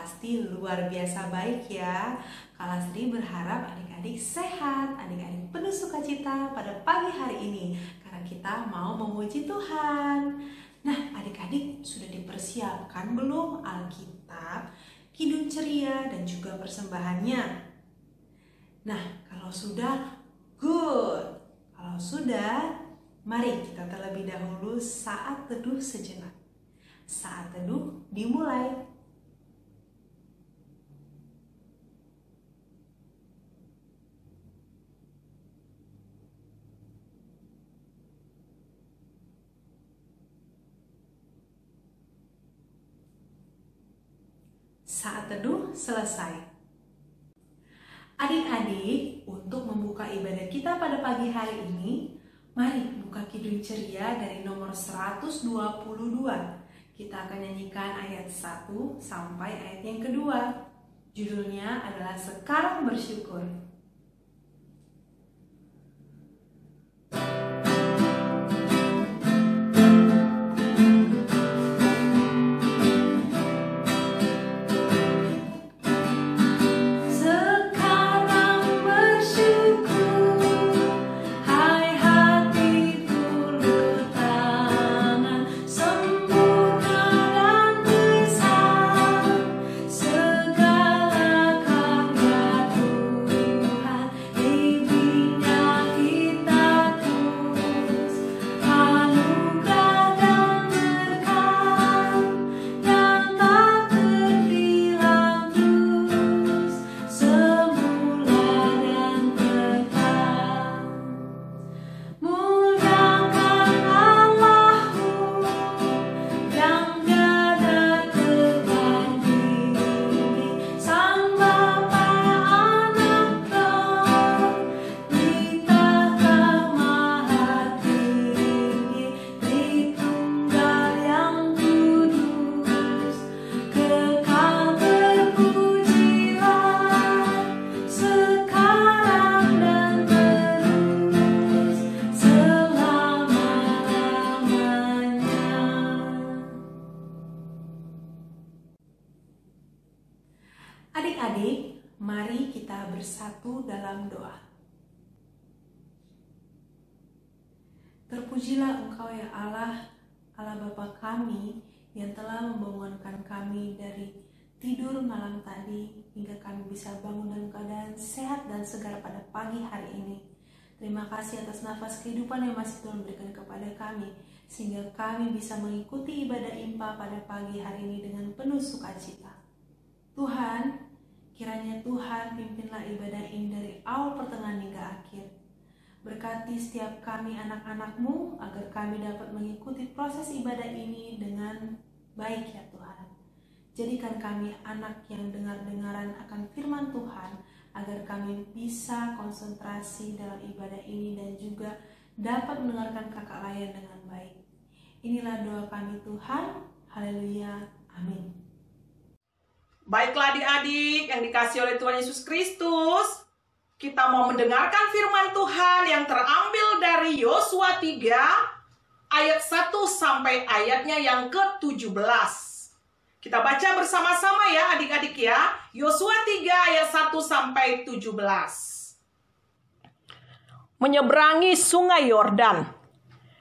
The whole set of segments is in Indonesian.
pasti luar biasa baik ya. Kak Lastri berharap adik-adik sehat, adik-adik penuh sukacita pada pagi hari ini karena kita mau memuji Tuhan. Nah, adik-adik sudah dipersiapkan belum Alkitab, Kidung Ceria dan juga persembahannya? Nah, kalau sudah, good. Kalau sudah, mari kita terlebih dahulu saat teduh sejenak. Saat teduh dimulai. Saat teduh selesai. Adik-adik, untuk membuka ibadah kita pada pagi hari ini, mari buka Kidung Ceria dari nomor 122. Kita akan nyanyikan ayat 1 sampai ayat yang kedua. Judulnya adalah Sekarang Bersyukur. Adik-adik, mari kita bersatu dalam doa. Terpujilah Engkau ya Allah, Allah Bapa kami yang telah membangunkan kami dari tidur malam tadi hingga kami bisa bangun dalam keadaan sehat dan segar pada pagi hari ini. Terima kasih atas nafas kehidupan yang masih Tuhan berikan kepada kami, sehingga kami bisa mengikuti ibadah IMPA pada pagi hari ini dengan penuh sukacita. Tuhan, kiranya Tuhan pimpinlah ibadah ini dari awal pertengahan hingga akhir. Berkati setiap kami anak-anak-Mu agar kami dapat mengikuti proses ibadah ini dengan baik ya Tuhan. Jadikan kami anak yang dengar-dengaran akan firman Tuhan agar kami bisa konsentrasi dalam ibadah ini dan juga dapat mendengarkan kakak layan dengan baik. Inilah doa kami Tuhan. Haleluya. Amin. Baiklah adik-adik yang dikasih oleh Tuhan Yesus Kristus, kita mau mendengarkan firman Tuhan yang terambil dari Yosua 3 ayat 1 sampai ayatnya yang ke-17. Kita baca bersama-sama ya adik-adik ya. Yosua 3 ayat 1 sampai 17. Menyeberangi sungai Yordan.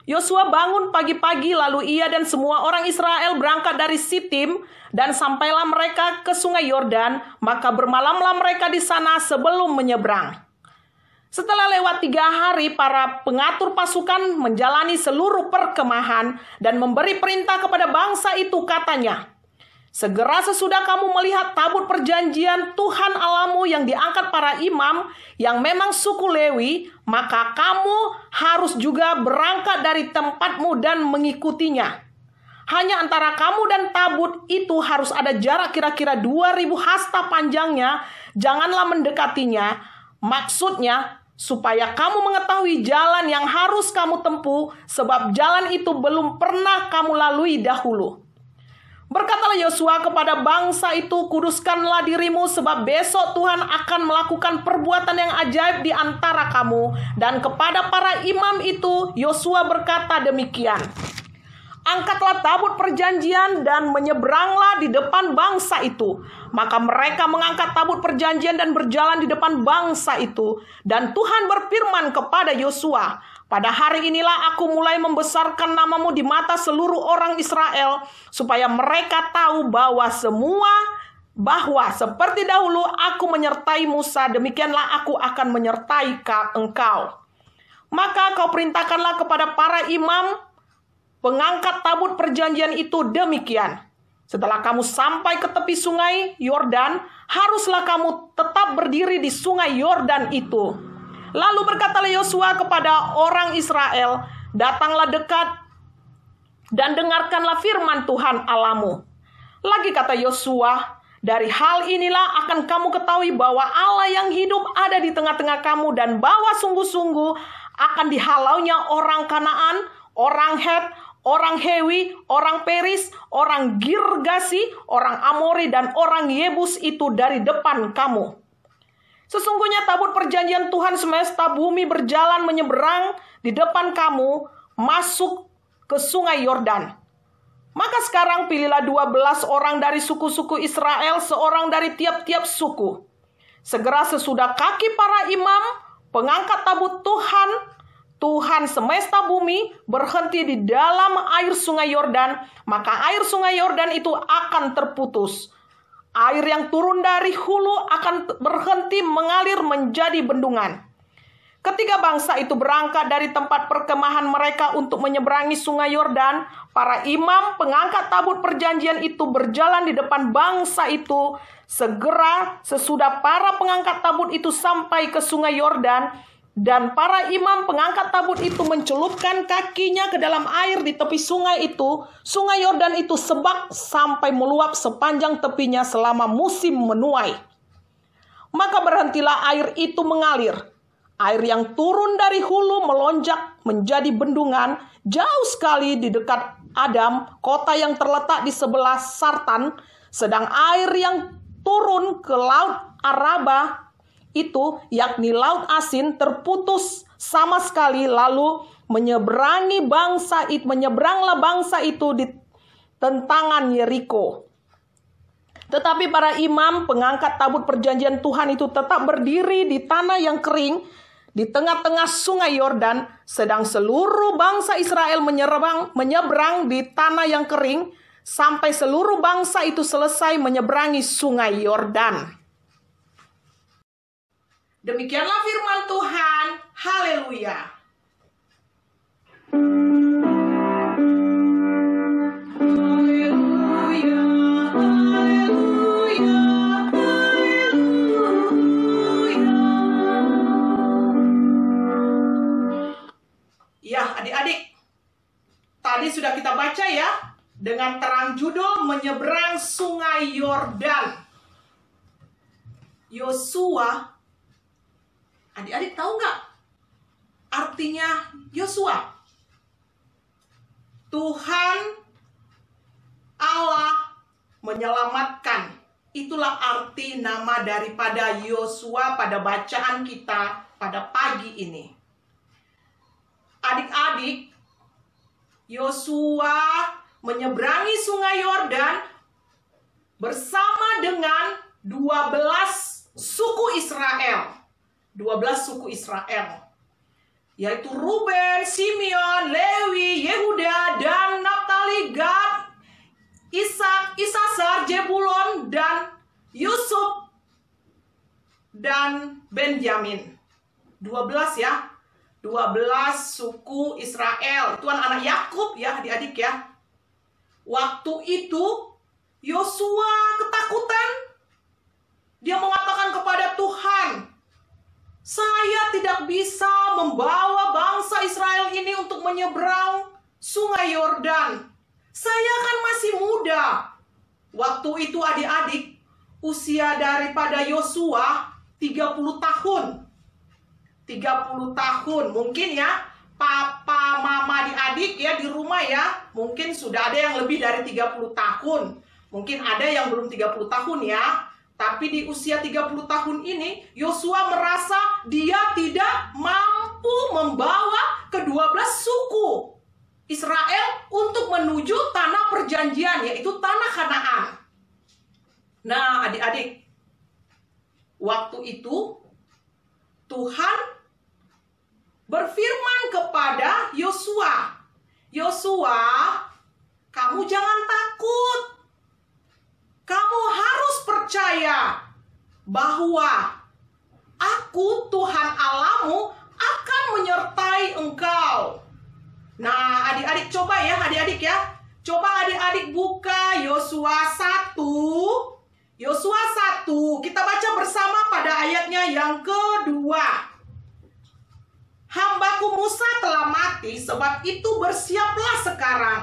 Yosua bangun pagi-pagi, lalu ia dan semua orang Israel berangkat dari Sitim, dan sampailah mereka ke sungai Yordan, maka bermalamlah mereka di sana sebelum menyeberang. Setelah lewat 3 hari, para pengatur pasukan menjalani seluruh perkemahan dan memberi perintah kepada bangsa itu, katanya, segera sesudah kamu melihat tabut perjanjian Tuhan Allahmu yang diangkat para imam, yang memang suku Lewi, maka kamu harus juga berangkat dari tempatmu dan mengikutinya. Hanya antara kamu dan tabut itu harus ada jarak kira-kira 2000 hasta panjangnya, janganlah mendekatinya. Maksudnya, supaya kamu mengetahui jalan yang harus kamu tempuh, sebab jalan itu belum pernah kamu lalui dahulu. Berkatalah Yosua kepada bangsa itu, kuduskanlah dirimu, sebab besok Tuhan akan melakukan perbuatan yang ajaib di antara kamu. Dan kepada para imam itu, Yosua berkata demikian, angkatlah tabut perjanjian dan menyeberanglah di depan bangsa itu. Maka mereka mengangkat tabut perjanjian dan berjalan di depan bangsa itu. Dan Tuhan berfirman kepada Yosua, pada hari inilah aku mulai membesarkan namamu di mata seluruh orang Israel, supaya mereka tahu bahwa seperti dahulu aku menyertai Musa, demikianlah aku akan menyertai engkau. Maka kau perintahkanlah kepada para imam pengangkat tabut perjanjian itu demikian. Setelah kamu sampai ke tepi sungai Yordan, haruslah kamu tetap berdiri di sungai Yordan itu. Lalu berkatalah Yosua kepada orang Israel, datanglah dekat dan dengarkanlah firman Tuhan Allahmu. Lagi kata Yosua, dari hal inilah akan kamu ketahui bahwa Allah yang hidup ada di tengah-tengah kamu, dan bahwa sungguh-sungguh akan dihalaunya orang Kanaan, orang Het, orang Hewi, orang Peris, orang Girgasi, orang Amori, dan orang Yebus itu dari depan kamu. Sesungguhnya tabut perjanjian Tuhan semesta bumi berjalan menyeberang di depan kamu, masuk ke sungai Yordan. Maka sekarang pilihlah 12 orang dari suku-suku Israel, seorang dari tiap-tiap suku. Segera sesudah kaki para imam pengangkat tabut Tuhan semesta bumi berhenti di dalam air sungai Yordan, maka air sungai Yordan itu akan terputus. Air yang turun dari hulu akan berhenti mengalir menjadi bendungan. Ketika bangsa itu berangkat dari tempat perkemahan mereka untuk menyeberangi sungai Yordan, para imam pengangkat tabut perjanjian itu berjalan di depan bangsa itu. Segera sesudah para pengangkat tabut itu sampai ke sungai Yordan, dan para imam pengangkat tabut itu mencelupkan kakinya ke dalam air di tepi sungai itu, sungai Yordan itu sebak sampai meluap sepanjang tepinya selama musim menuai. Maka berhentilah air itu mengalir. Air yang turun dari hulu melonjak menjadi bendungan jauh sekali di dekat Adam, kota yang terletak di sebelah Sartan, sedang air yang turun ke laut Araba itu, yakni laut asin, terputus sama sekali. Lalu menyeberanglah bangsa itu di tentangan Yeriko. Tetapi para imam pengangkat tabut perjanjian Tuhan itu tetap berdiri di tanah yang kering di tengah-tengah sungai Yordan, sedang seluruh bangsa Israel menyeberang di tanah yang kering sampai seluruh bangsa itu selesai menyeberangi sungai Yordan. Demikianlah firman Tuhan. Haleluya. Haleluya, haleluya, haleluya. Ya, adik-adik, tadi sudah kita baca ya, dengan terang judul menyeberang sungai Yordan. Yosua, adik-adik tahu nggak artinya Yosua? Tuhan Allah menyelamatkan. Itulah arti nama daripada Yosua pada bacaan kita pada pagi ini. Adik-adik, Yosua menyeberangi sungai Yordan bersama dengan 12 suku Israel. 12 suku Israel, yaitu Ruben, Simeon, Lewi, Yehuda, dan Naftali, Gad, Ishak, Isasar, Jebulon, dan Yusuf, dan Benjamin. 12 ya, 12 suku Israel. Itu anak Yakub ya, adik-adik ya. Waktu itu Yosua ketakutan. Dia mengatakan kepada Tuhan, saya tidak bisa membawa bangsa Israel ini untuk menyeberang sungai Yordan. Saya kan masih muda. Waktu itu adik-adik, usia daripada Yosua 30 tahun. 30 tahun. Mungkin ya, papa, mama, adik-adik ya di rumah ya, mungkin sudah ada yang lebih dari 30 tahun. Mungkin ada yang belum 30 tahun ya. Tapi di usia 30 tahun ini, Yosua merasa dia tidak mampu membawa ke-12 suku. Israel untuk menuju tanah perjanjian, yaitu tanah Kanaan. Nah, adik-adik, waktu itu Tuhan berfirman kepada Yosua, "Yosua, kamu jangan takut. Kamu harus percaya bahwa Aku, Tuhan Allahmu, akan menyertai engkau." Nah, adik-adik coba ya, adik-adik ya. Coba adik-adik buka Yosua 1. Yosua 1, kita baca bersama pada ayatnya yang kedua. "Hambaku Musa telah mati, sebab itu bersiaplah sekarang.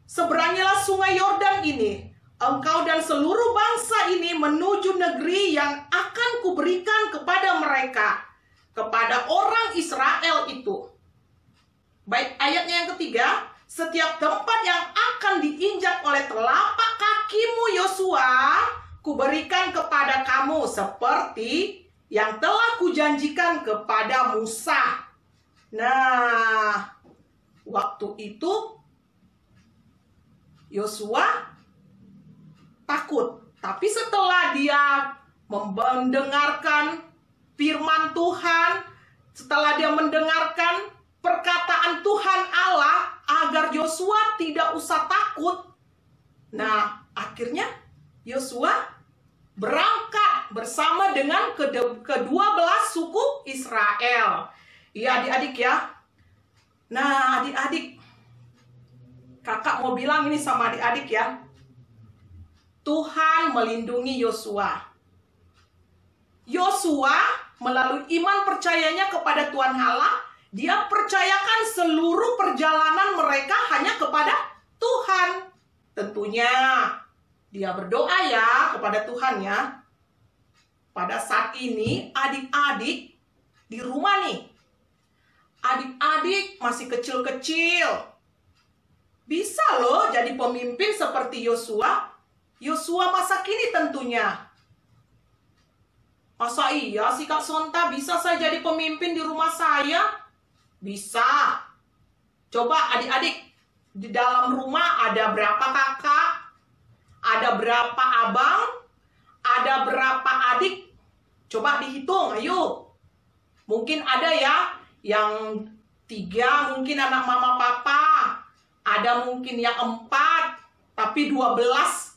Seberangilah sungai Yordan ini, engkau dan seluruh bangsa ini menuju negeri yang akan kuberikan kepada mereka, kepada orang Israel itu." Baik, ayatnya yang ketiga. "Setiap tempat yang akan diinjak oleh telapak kakimu Yosua, kuberikan kepada kamu seperti yang telah kujanjikan kepada Musa." Nah, waktu itu Yosua takut. Tapi setelah dia mendengarkan firman Tuhan, setelah dia mendengarkan perkataan Tuhan Allah agar Yosua tidak usah takut, nah akhirnya Yosua berangkat bersama dengan ke-12 suku Israel. Iya adik-adik ya. Nah adik-adik, kakak mau bilang ini sama adik-adik ya. Tuhan melindungi Yosua. Yosua melalui iman percayanya kepada Tuhan Allah, dia percayakan seluruh perjalanan mereka hanya kepada Tuhan. Tentunya dia berdoa ya kepada Tuhan ya. Pada saat ini adik-adik di rumah nih, adik-adik masih kecil-kecil, bisa loh jadi pemimpin seperti Yosua. Yosua masa kini tentunya. Masa iya sih Kak Sonta, bisa saya jadi pemimpin di rumah saya? Bisa. Coba adik-adik, di dalam rumah ada berapa kakak? Ada berapa abang? Ada berapa adik? Coba dihitung, ayo. Mungkin ada ya yang 3, mungkin anak mama papa. Ada mungkin yang 4, tapi 12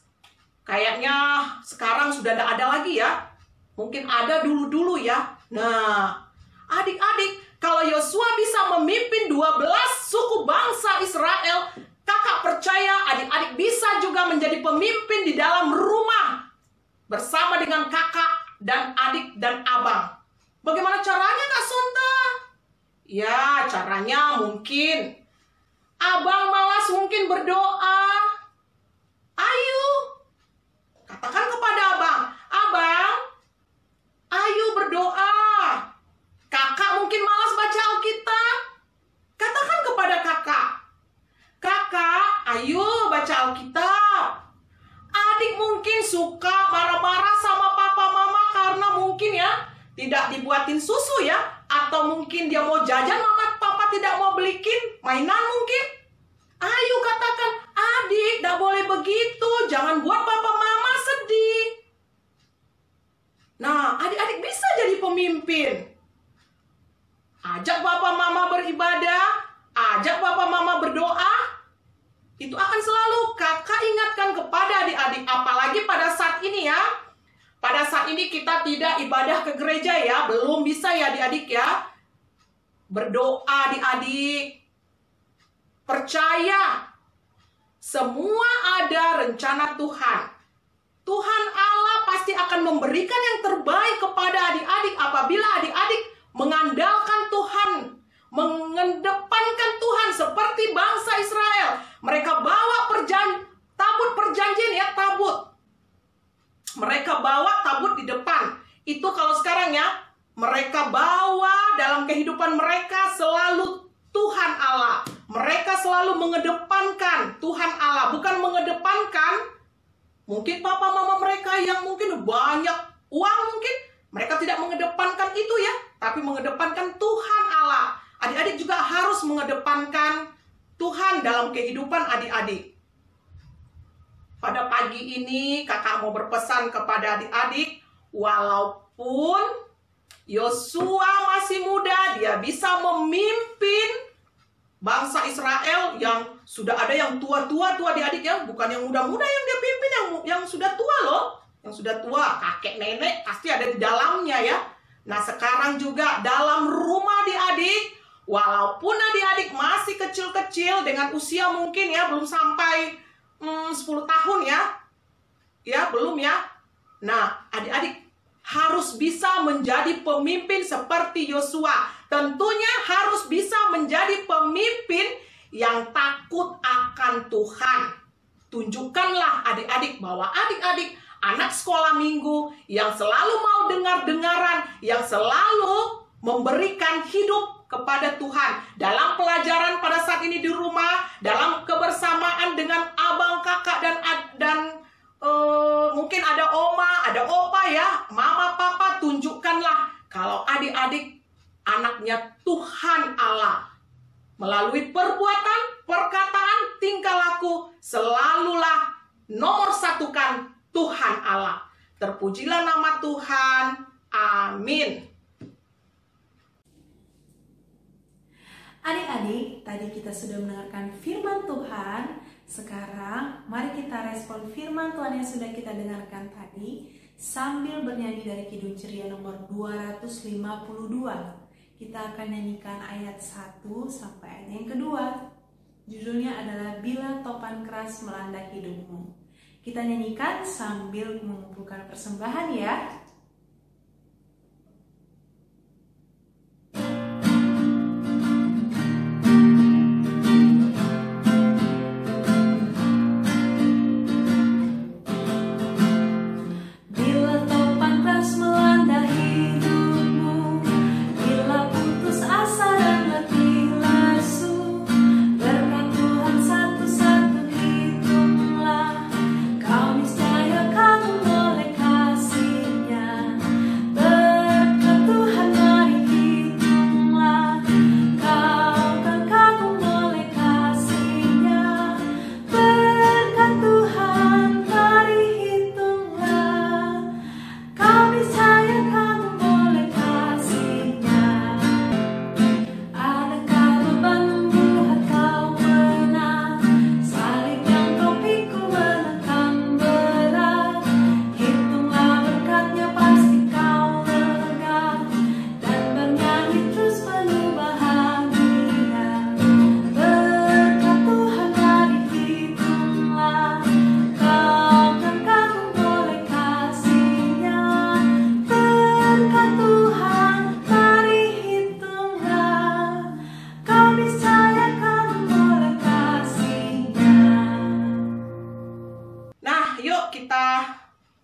kayaknya sekarang sudah tidak ada lagi ya. Mungkin ada dulu-dulu ya. Nah, adik-adik, kalau Yosua bisa memimpin 12 suku bangsa Israel, kakak percaya adik-adik bisa juga menjadi pemimpin di dalam rumah bersama dengan kakak dan adik dan abang. Bagaimana caranya Kak Sonta? Ya, caranya mungkin abang malas mungkin berdoa. Ayo, katakan kepada abang, "Abang, ayo berdoa." Kakak mungkin malas baca Alkitab. Katakan kepada kakak, "Kakak, ayo baca Alkitab." Adik mungkin suka marah-marah sama papa mama karena mungkin ya tidak dibuatin susu ya. Atau mungkin dia mau jajan, mama papa tidak mau belikin mainan mungkin. Ayo katakan, "Adik, tidak boleh begitu. Jangan buat papa mama sedih." Nah, adik-adik bisa jadi pemimpin. Ajak papa mama beribadah, ajak papa mama berdoa. Itu akan selalu kakak ingatkan kepada adik-adik. Apalagi pada saat ini ya. Pada saat ini kita tidak ibadah ke gereja ya. Belum bisa ya adik-adik ya. Berdoa adik-adik. Percaya. Semua ada rencana Tuhan. Tuhan Allah pasti akan memberikan yang terbaik kepada adik-adik apabila adik-adik mengandalkan Tuhan, mengedepankan Tuhan seperti bangsa Israel. Mereka bawa tabut perjanjian ya, tabut. Mereka bawa tabut di depan. Itu kalau sekarang ya, mereka bawa dalam kehidupan mereka selalu Tuhan Allah. Mereka selalu mengedepankan Tuhan Allah, bukan mengedepankan mungkin papa mama mereka yang mungkin banyak uang mungkin. Mereka tidak mengedepankan itu ya, tapi mengedepankan Tuhan Allah. Adik-adik juga harus mengedepankan Tuhan dalam kehidupan adik-adik. Pada pagi ini kakak mau berpesan kepada adik-adik, walaupun Yosua masih muda, dia bisa memimpin bangsa Israel yang sudah ada yang tua-tua adik-adik ya, bukan yang muda-muda yang dia pimpin, yang sudah tua loh. Yang sudah tua, kakek nenek pasti ada di dalamnya ya. Nah, sekarang juga dalam rumah adik-adik, walaupun adik-adik masih kecil-kecil dengan usia mungkin ya belum sampai 10 tahun ya. Ya, belum ya. Nah, adik-adik harus bisa menjadi pemimpin seperti Yosua. Tentunya harus bisa menjadi pemimpin yang takut akan Tuhan. Tunjukkanlah adik-adik bahwa adik-adik anak sekolah minggu yang selalu mau dengar-dengaran, yang selalu memberikan hidup kepada Tuhan. Dalam pelajaran pada saat ini di rumah, dalam kebersamaan dengan abang, kakak, dan mungkin ada oma, ada opa ya, mama, papa, tunjukkanlah kalau adik-adik anaknya Tuhan Allah. Melalui perbuatan, perkataan, tingkah laku, selalulah nomor satukan Tuhan Allah. Terpujilah nama Tuhan. Amin. Adik-adik, tadi kita sudah mendengarkan firman Tuhan. Sekarang mari kita respon firman Tuhan yang sudah kita dengarkan tadi sambil bernyanyi dari Kidung Ceria nomor 252. Kita akan nyanyikan ayat 1 sampai ayat yang kedua. Judulnya adalah Bila Topan Keras Melanda Hidupmu. Kita nyanyikan sambil mengumpulkan persembahan ya.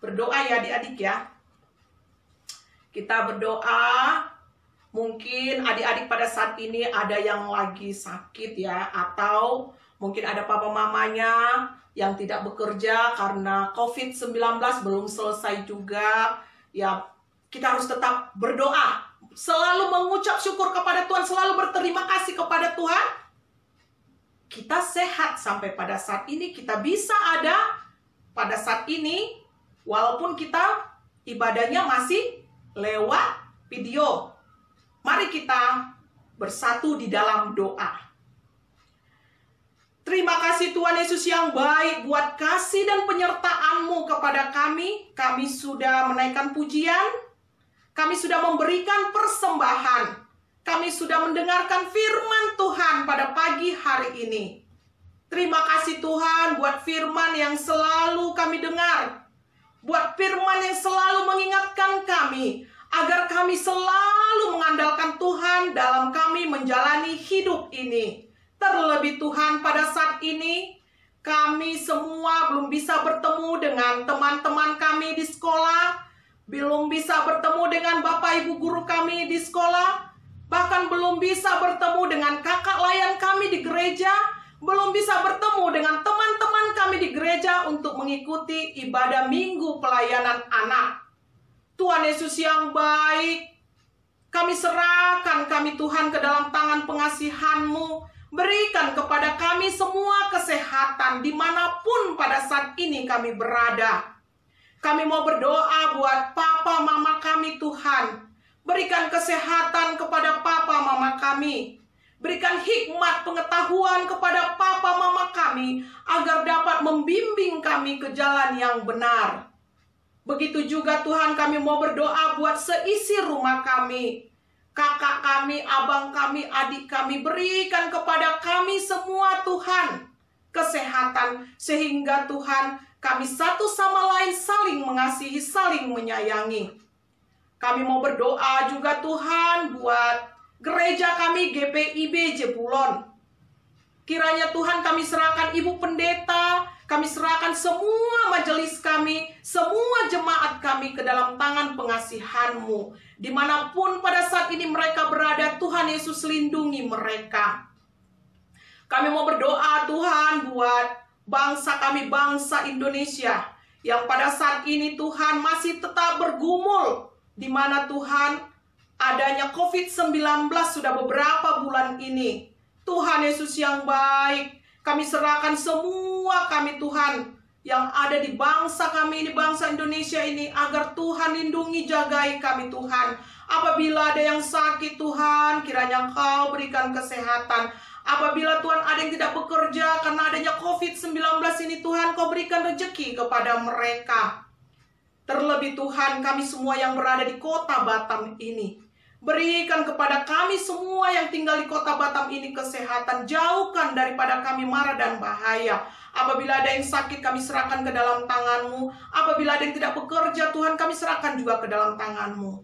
berdoa ya adik-adik ya. Kita berdoa. Mungkin adik-adik pada saat ini ada yang lagi sakit ya, atau mungkin ada papa mamanya yang tidak bekerja karena COVID-19 belum selesai juga. Ya, kita harus tetap berdoa, selalu mengucap syukur kepada Tuhan, selalu berterima kasih kepada Tuhan. Kita sehat sampai pada saat ini, kita bisa ada pada saat ini, walaupun kita ibadahnya masih lewat video. Mari kita bersatu di dalam doa. Terima kasih Tuhan Yesus yang baik buat kasih dan penyertaan-Mu kepada kami. Kami sudah menaikkan pujian, kami sudah memberikan persembahan, kami sudah mendengarkan firman Tuhan pada pagi hari ini. Terima kasih Tuhan buat firman yang selalu kami dengar, buat firman yang selalu mengingatkan kami, agar kami selalu mengandalkan Tuhan dalam kami menjalani hidup ini. Terlebih Tuhan, pada saat ini kami semua belum bisa bertemu dengan teman-teman kami di sekolah, belum bisa bertemu dengan Bapak Ibu guru kami di sekolah, bahkan belum bisa bertemu dengan kakak layan kami di gereja, belum bisa bertemu dengan teman-teman kami di gereja untuk mengikuti ibadah minggu pelayanan anak. Tuhan Yesus yang baik, kami serahkan kami Tuhan ke dalam tangan pengasihan-Mu. Berikan kepada kami semua kesehatan dimanapun pada saat ini kami berada. Kami mau berdoa buat papa mama kami Tuhan. Berikan kesehatan kepada papa mama kami. Berikan hikmat pengetahuan kepada papa mama kami agar dapat membimbing kami ke jalan yang benar. Begitu juga Tuhan, kami mau berdoa buat seisi rumah kami. Kakak kami, abang kami, adik kami, berikan kepada kami semua Tuhan kesehatan, sehingga Tuhan kami satu sama lain saling mengasihi, saling menyayangi. Kami mau berdoa juga Tuhan buat gereja kami GPIB Jebulon. Kiranya Tuhan kami serahkan Ibu Pendeta, kami serahkan semua majelis kami, semua jemaat kami ke dalam tangan pengasihan-Mu. Dimanapun pada saat ini mereka berada, Tuhan Yesus lindungi mereka. Kami mau berdoa Tuhan buat bangsa kami, bangsa Indonesia, yang pada saat ini Tuhan masih tetap bergumul, di mana Tuhan adanya COVID-19 sudah beberapa bulan ini. Tuhan Yesus yang baik, kami serahkan semua kami Tuhan yang ada di bangsa kami ini, bangsa Indonesia ini, agar Tuhan lindungi, jagai kami Tuhan. Apabila ada yang sakit Tuhan, kiranya Engkau berikan kesehatan. Apabila Tuhan ada yang tidak bekerja karena adanya COVID-19 ini, Tuhan Kau berikan rezeki kepada mereka. Terlebih Tuhan, kami semua yang berada di kota Batam ini, berikan kepada kami semua yang tinggal di kota Batam ini kesehatan. Jauhkan daripada kami mara dan bahaya. Apabila ada yang sakit, kami serahkan ke dalam tangan-Mu. Apabila ada yang tidak bekerja, Tuhan, kami serahkan juga ke dalam tangan-Mu.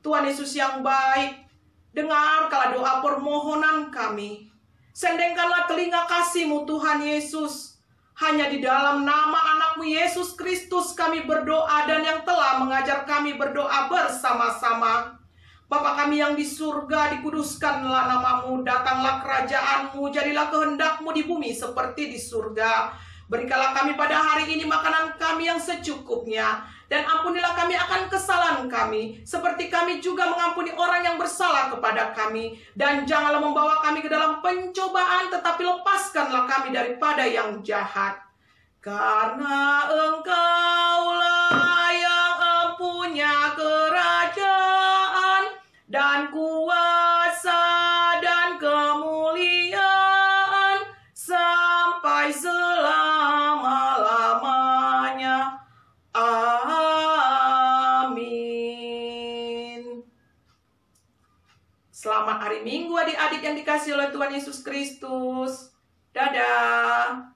Tuhan Yesus yang baik, dengarkanlah doa permohonan kami. Sendengkanlah telinga kasih-Mu Tuhan Yesus. Hanya di dalam nama anak-Mu Yesus Kristus kami berdoa, dan yang telah mengajar kami berdoa bersama-sama. Bapa kami yang di surga, dikuduskanlah nama-Mu, datanglah kerajaan-Mu, jadilah kehendak-Mu di bumi seperti di surga. Berikanlah kami pada hari ini makanan kami yang secukupnya, dan ampunilah kami akan kesalahan kami, seperti kami juga mengampuni orang yang bersalah kepada kami. Dan janganlah membawa kami ke dalam pencobaan, tetapi lepaskanlah kami daripada yang jahat. Karena Engkaulah yang empunya kerajaan, dan kuasa dan kemuliaan sampai selama-lamanya. Amin. Selamat hari Minggu adik-adik yang dikasihi oleh Tuhan Yesus Kristus. Dadah.